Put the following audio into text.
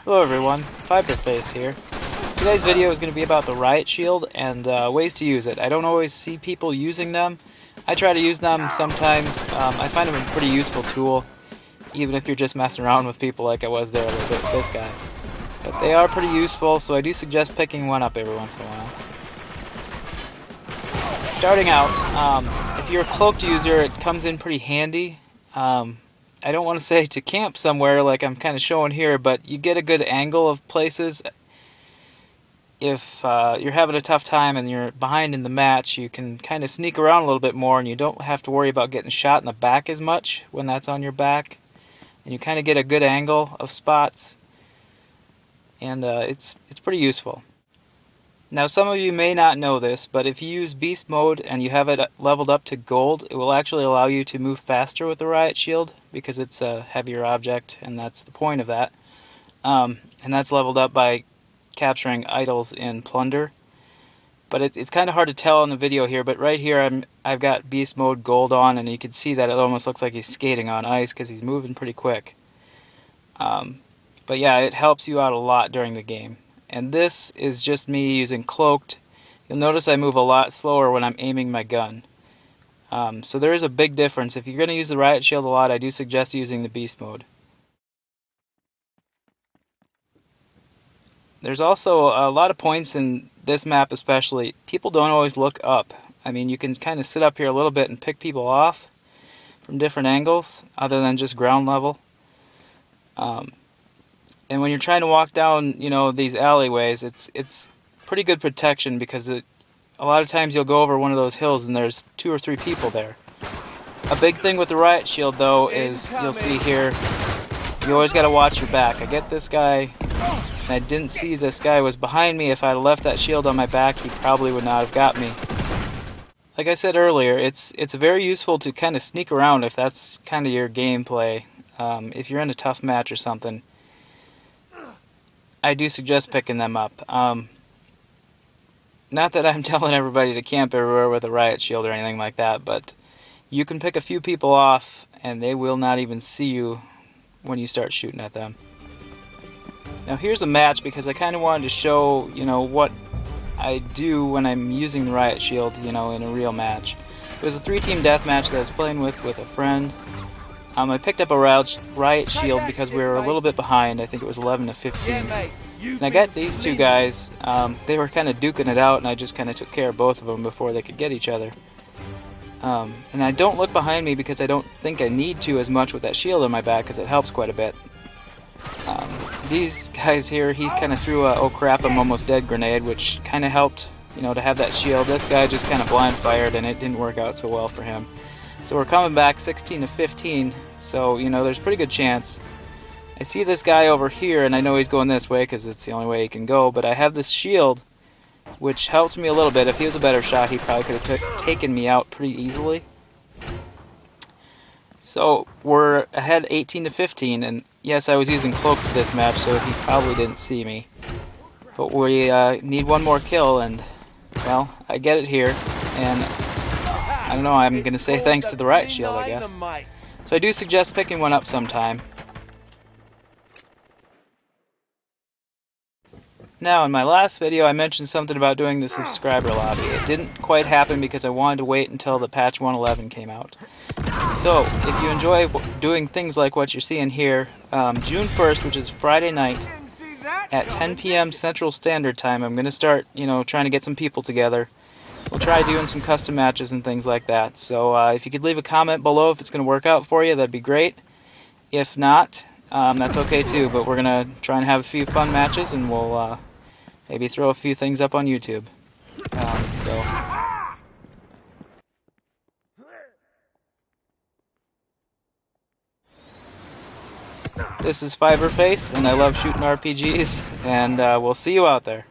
Hello everyone, Fiberface here. Today's video is going to be about the Riot Shield and ways to use it. I don't always see people using them. I try to use them sometimes. I find them a pretty useful tool, even if you're just messing around with people like I was there a little bit with this guy. But they are pretty useful, so I do suggest picking one up every once in a while. Starting out, if you're a cloaked user, it comes in pretty handy. I don't want to say to camp somewhere like I'm kind of showing here, but you get a good angle of places. If you're having a tough time and you're behind in the match, you can kind of sneak around a little bit more, and you don't have to worry about getting shot in the back as much when that's on your back. And you kind of get a good angle of spots, and it's pretty useful. Now, some of you may not know this, but if you use Beast Mode and you have it leveled up to Gold, it will actually allow you to move faster with the Riot Shield because it's a heavier object, and that's the point of that. And that's leveled up by capturing idols in Plunder. But it's kind of hard to tell in the video here, but right here I've got Beast Mode Gold on, and you can see that it almost looks like he's skating on ice because he's moving pretty quick. But yeah, it helps you out a lot during the game. And this is just me using Cloaked. You'll notice I move a lot slower when I'm aiming my gun. So there is a big difference. If you're going to use the Riot Shield a lot, I do suggest using the Beast Mode. There's also a lot of points in this map especially. People don't always look up. I mean, you can kind of sit up here a little bit and pick people off from different angles other than just ground level. And when you're trying to walk down, you know, these alleyways, it's pretty good protection because a lot of times you'll go over one of those hills and there's 2 or 3 people there. A big thing with the Riot Shield, though, is you'll see here, you always got to watch your back. I get this guy, and I didn't see this guy was behind me. If I had left that shield on my back, he probably would not have got me. Like I said earlier, it's very useful to kind of sneak around if that's kind of your gameplay. If you're in a tough match or something, I do suggest picking them up. Not that I'm telling everybody to camp everywhere with a Riot Shield or anything like that, but you can pick a few people off and they will not even see you when you start shooting at them. Now here's a match because I kind of wanted to show, you know, what I do when I'm using the Riot Shield, you know, in a real match. It was a 3-team deathmatch that I was playing with a friend. I picked up a Riot Shield because we were a little bit behind. I think it was 11 to 15. And I got these two guys. They were kind of duking it out, and I just kind of took care of both of them before they could get each other. And I don't look behind me because I don't think I need to as much with that shield on my back because it helps quite a bit. These guys here, he kind of threw a "oh crap, I'm almost dead" grenade, which kind of helped, you know, to have that shield. This guy just kind of blind fired, and it didn't work out so well for him. So we're coming back 16 to 15, so, you know, there's a pretty good chance. I see this guy over here, and I know he's going this way because it's the only way he can go, but I have this shield, which helps me a little bit. If he was a better shot, he probably could have taken me out pretty easily. So we're ahead 18 to 15, and yes, I was using Cloak to this match, so he probably didn't see me. But we need one more kill, and, well, I get it here, and I don't know, I'm going to say thanks to the Riot Shield, I guess. So I do suggest picking one up sometime. Now, in my last video, I mentioned something about doing the subscriber lobby. It didn't quite happen because I wanted to wait until the patch 1.11 came out. So, if you enjoy doing things like what you're seeing here, June 1st, which is Friday night, at 10 p.m. Central Standard Time, I'm going to start, you know, trying to get some people together. We'll try doing some custom matches and things like that. So if you could leave a comment below if it's going to work out for you, that'd be great. If not, that's okay too, but we're going to try and have a few fun matches, and we'll maybe throw a few things up on YouTube. This is Fiberface, and I love shooting RPGs, and we'll see you out there.